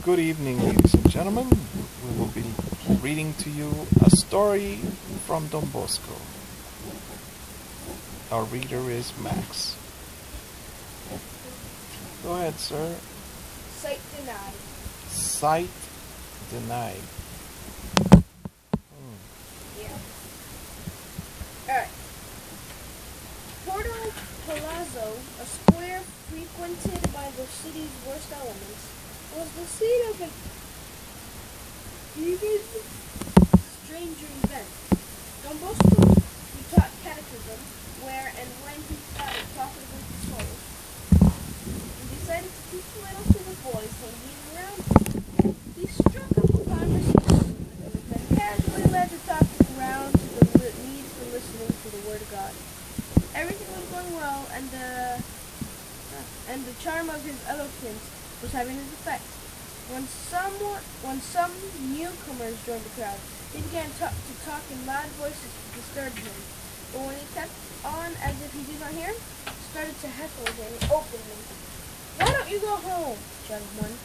Good evening, ladies and gentlemen. We will be reading to you a story from Don Bosco. Our reader is Max. Go ahead, sir. Sight denied. Sight denied. Yeah. Alright. Porto Palazzo, a square frequented by the city's worst elements, was the scene of an even stranger event. Don Bosco, who taught catechism, where and when he thought it profitable to souls, and decided to teach little to the boys hanging around him. He struck up a conversation and was then casually led to talk around to the need for listening to the Word of God. Everything was going well, and the charm of his eloquence was having its effect. When some newcomers joined the crowd, they began to talk in loud voices to disturb him. But when he kept on as if he did not hear, started to heckle again openly. "Why don't you go home?" shouted one.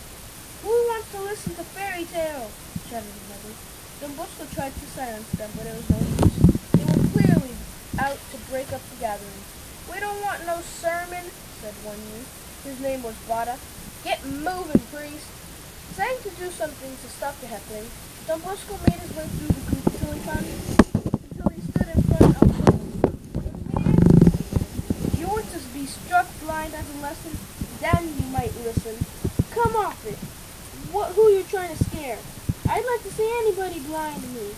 "Who wants to listen to fairy tales?" shouted another. Don Bosco tried to silence them, but it was no use. They were clearly out to break up the gathering. "We don't want no sermon," said one youth. His name was Vada. "Get moving, priest." Trying to do something to stop the heckling, Don Bosco made his way through the group until he stood in front of the man. "If you want to be struck blind as a lesson, then you might listen. Come off it. Who you trying to scare? I'd like to see anybody blind to me."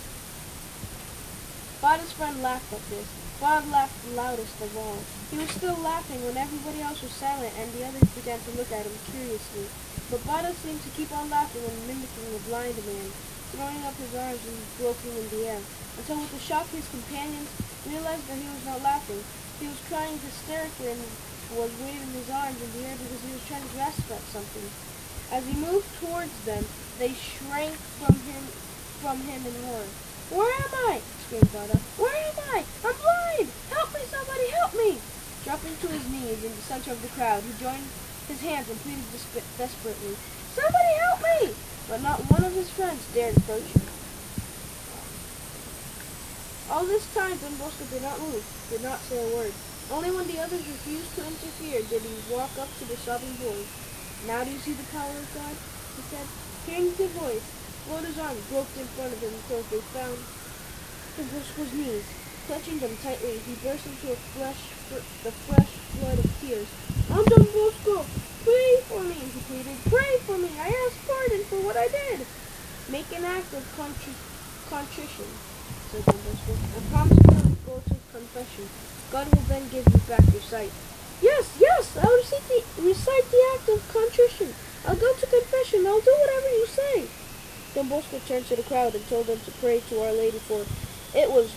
Vada's friend laughed at this. Vada laughed the loudest of all. He was still laughing when everybody else was silent and the others began to look at him curiously. But Vada seemed to keep on laughing and mimicking a blind man, throwing up his arms and groping in the air, until with a shock his companions realized that he was not laughing. He was crying hysterically and was waving his arms in the air because he was trying to grasp at something. As he moved towards them, they shrank from him in horror. "Where am I?" screamed Vada. "Where am I? I'm blind! Help me, somebody, help me!" Dropping to his knees in the center of the crowd, he joined his hands and pleaded desperately, "Somebody help me!" But not one of his friends dared approach him. All this time, Don Bosco did not move, did not say a word. Only when the others refused to interfere did he walk up to the sobbing boy. "Now do you see the power of God?" he said. Hearing the voice, Vada's arm groped in front of him until they found Don Bosco's knees. Clutching them tightly, he burst into the fresh flood of tears. "I'm Don Bosco! Pray for me!" he pleaded. "Pray for me! I ask pardon for what I did!" "Make an act of contrition," said Don Bosco, "and promise to go to confession. God will then give you back your sight." Yes, I'll recite the act of contrition. I'll go to confession. I'll do whatever you say." Don Bosco turned to the crowd and told them to pray to Our Lady, for it was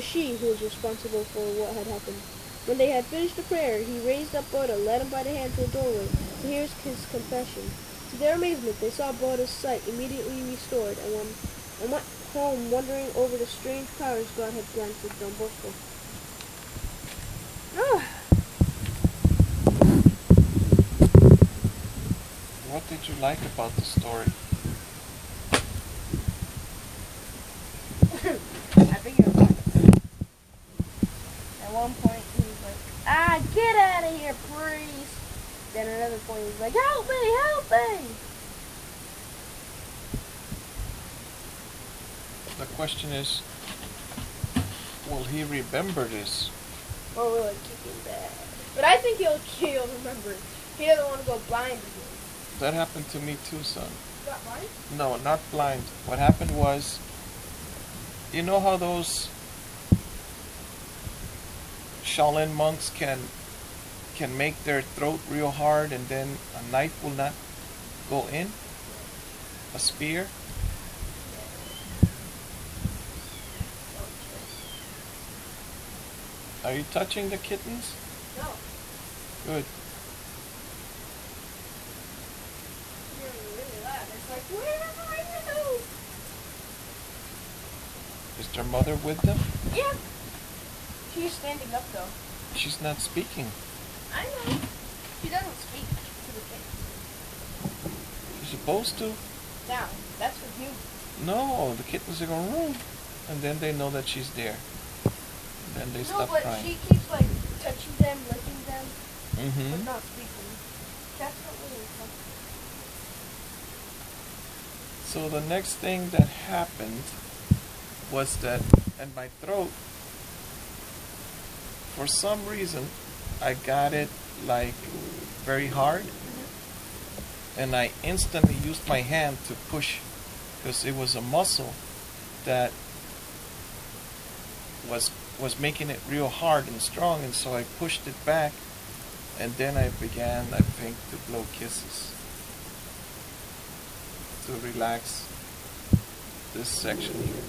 she who was responsible for what had happened. When they had finished the prayer, he raised up Boda, led him by the hand to a doorway to hear his confession. To their amazement, they saw Boda's sight immediately restored and went home wondering over the strange powers God had granted Don Bosco. What did you like about the story? I think it was funny. At one point, he was like, "Get out of here, priest!" Then at another point, he was like, "Help me, help me!" The question is, will he remember this? Or will it keep him bad? But I think he'll remember it. He doesn't want to go blind again. That happened to me too, son. You got blind? No, not blind. What happened was, you know how those Shaolin monks can make their throat real hard and then a knife will not go in? A spear? Are you touching the kittens? No. Good. You're really loud. It's like, where are you? Is their mother with them? Yeah. She's standing up though. She's not speaking. I know. She doesn't speak to the kids. supposed to. Now, that's for you. No, the kittens are going room, and then they know that she's there. And then they stop but crying. she keeps like touching them, licking them, Mm-hmm. but not speaking. That's not really something. So the next thing that happened was that in my throat, for some reason, I got it like very hard, and I instantly used my hand to push, because it was a muscle that was making it real hard and strong, and so I pushed it back, and then I began, I think, to blow kisses to relax this section here.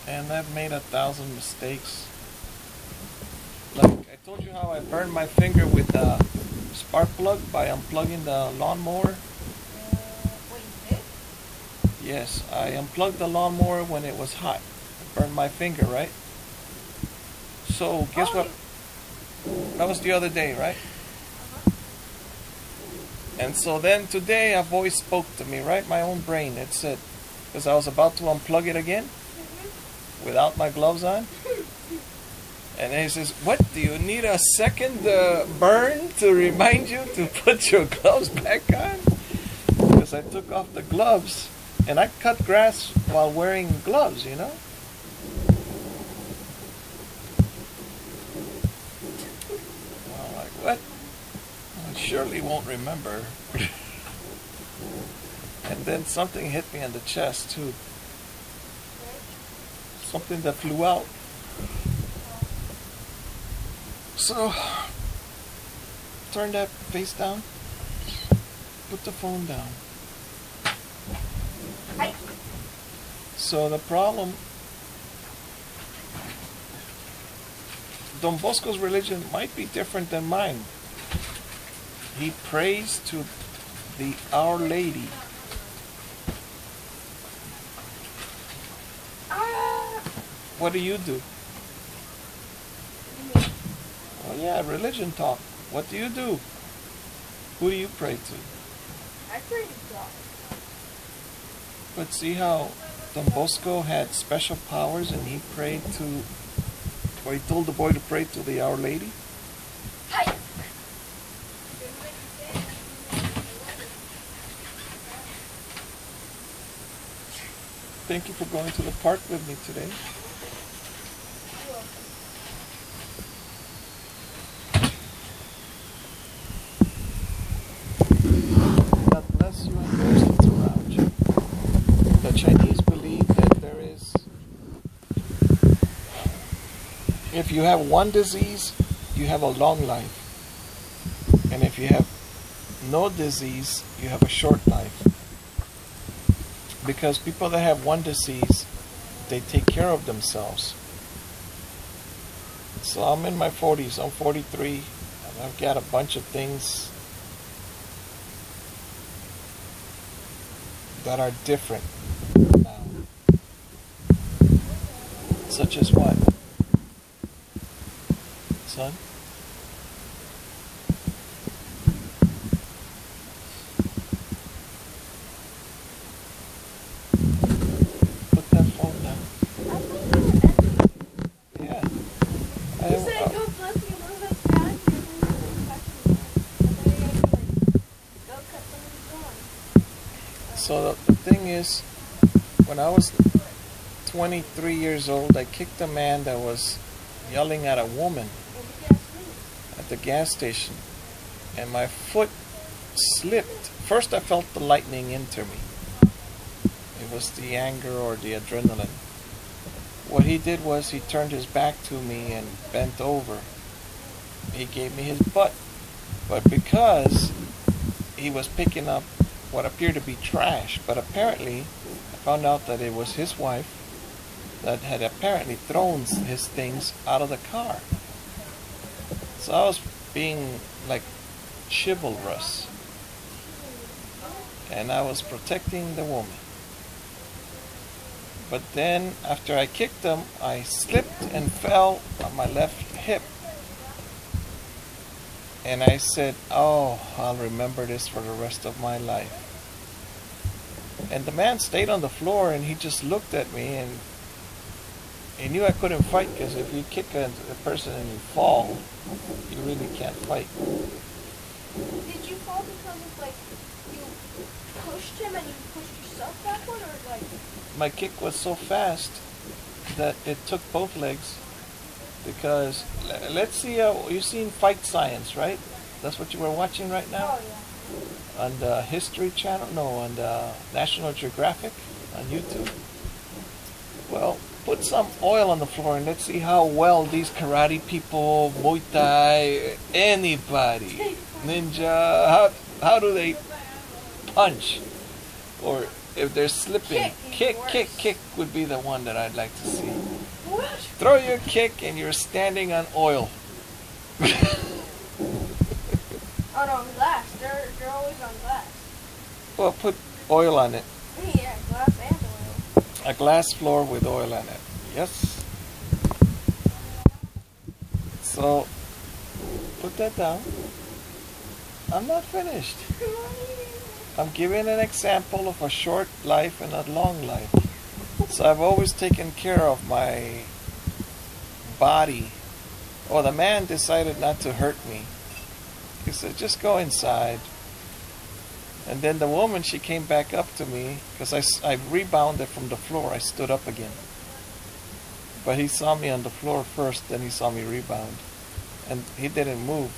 And I've made 1,000 mistakes. Like I told you how I burned my finger with a spark plug by unplugging the lawnmower. Wait, you did? Yes, I unplugged the lawnmower when it was hot. It burned my finger, right? So guess what? That was the other day, right? And so then today a voice spoke to me, right? My own brain. It said, because I was about to unplug it again without my gloves on. And he says, what, do you need a second burn to remind you to put your gloves back on? Because I took off the gloves, and I cut grass while wearing gloves, you know? Well, like, what? I surely won't remember. And then something hit me in the chest, too. Something that flew out. So, turn that face down. Put the phone down. So the problem, Don Bosco's religion might be different than mine. He prays to the Our Lady. What do you do? Oh yeah, religion talk. What do you do? Who do you pray to? I pray to God. But see how Don Bosco had special powers, and he prayed to, or he told the boy to pray to the Our Lady? Hi. Thank you for going to the park with me today. God bless you and those that's around you. The Chinese believe that there is, if you have one disease, you have a long life. And if you have no disease, you have a short life. Because people that have one disease, they take care of themselves. So I'm in my 40s, I'm 43, and I've got a bunch of things that are different now. Such as what? Son? Put that phone down. Yeah. You said go bless me, Lord, that's God. Go cut somebody's lawn. So the thing is, when I was 23 years old, I kicked a man that was yelling at a woman at the gas station, and my foot slipped. First I felt the lightning enter me. It was the anger or the adrenaline. What he did was he turned his back to me and bent over. He gave me his butt. But because he was picking up what appeared to be trash, but apparently I found out that it was his wife that had apparently thrown his things out of the car. So I was being like chivalrous, and I was protecting the woman. But then after I kicked him, I slipped and fell on my left hip, And I said, oh, I'll remember this for the rest of my life. And the man stayed on the floor and he just looked at me, and he knew I couldn't fight, because if you kick a person and you fall, you really can't fight. Did you fall because of like you pushed him and you pushed yourself backward, or like? My kick was so fast that it took both legs. Because let's see, you've seen Fight Science, right? That's what you were watching right now? Oh yeah. On the History Channel? No, on the National Geographic on YouTube. Well, put some oil on the floor and let's see how well these karate people, Muay Thai, anybody, ninja, how do they punch? Or if they're slipping, kick would be the one that I'd like to see. What? Throw your kick and you're standing on oil. Oh no, glass. They're always on glass. Well, put oil on it. Yeah, glass and oil. A glass floor with oil on it. Yes. So, put that down. I'm not finished. I'm giving an example of a short life and a long life. So I've always taken care of my body. Oh, the man decided not to hurt me. He said, just go inside. And then the woman, she came back up to me, because I rebounded from the floor. I stood up again. But he saw me on the floor first, then he saw me rebound. And he didn't move.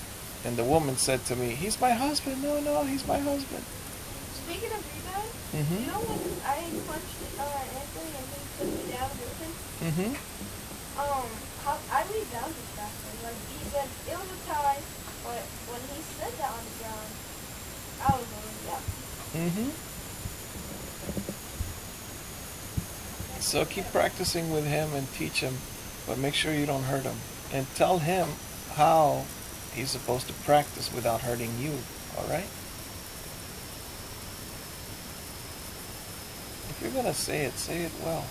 And the woman said to me, he's my husband. No, he's my husband. Speaking of rebound, you know when I punched Anthony and he put me down with him? I rebounded faster. Like he said, it was a tie, but when he said that on the ground, I was already out. So keep practicing with him and teach him, but make sure you don't hurt him. And tell him how he's supposed to practice without hurting you, alright? If you're going to say it well.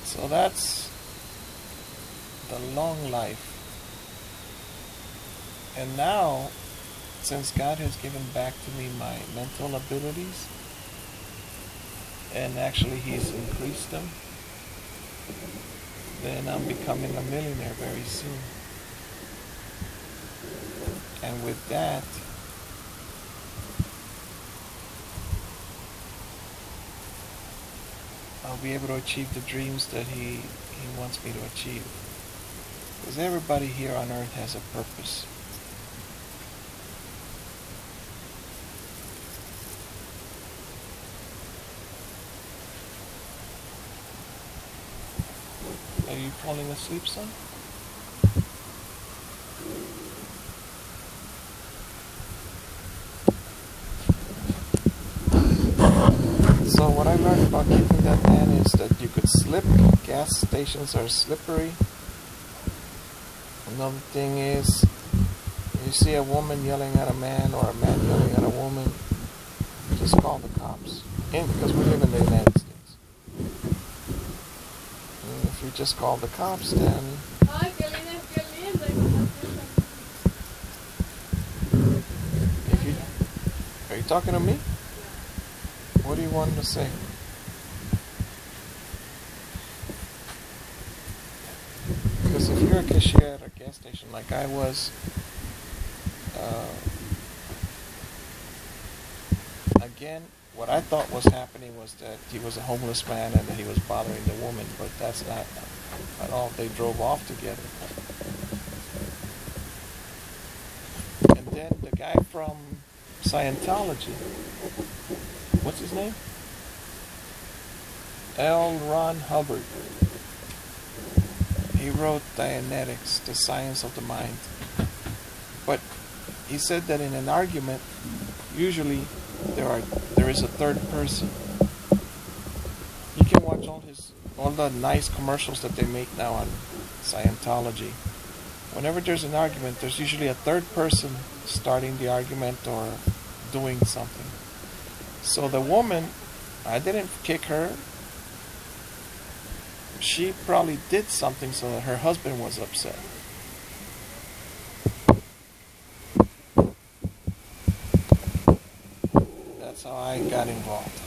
So that's the long life. And now, since God has given back to me my mental abilities, and actually He's increased them, then I'm becoming a millionaire very soon. And with that, I'll be able to achieve the dreams that He wants me to achieve. Because everybody here on earth has a purpose. Are you falling asleep, son? So what I learned about kicking that man is that you could slip. Gas stations are slippery. Another thing is, you see a woman yelling at a man or a man yelling at a woman, just call the cops. Because we live in the United States. And if you just call the cops, then if you, are you talking to me? What do you want to say? Because if you're a cashier at a gas station like I was, again, what I thought was happening was that he was a homeless man and that he was bothering the woman, but that's not at all. They drove off together. And then the guy from Scientology, what's his name? L. Ron Hubbard. He wrote Dianetics, the Science of the Mind. But he said that in an argument, usually there is a third person. You can watch all the nice commercials that they make now on Scientology. Whenever there's an argument, there's usually a third person starting the argument or doing something. So the woman, I didn't kick her. She probably did something so that her husband was upset. That's how I got involved.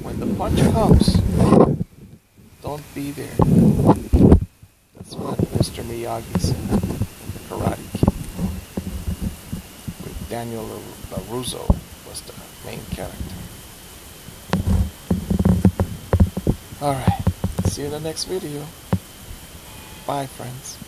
When the punch comes, don't be there. That's what Mr. Miyagi said in the Karate Kid. With Daniel LaRusso was the main character. Alright, see you in the next video. Bye, friends.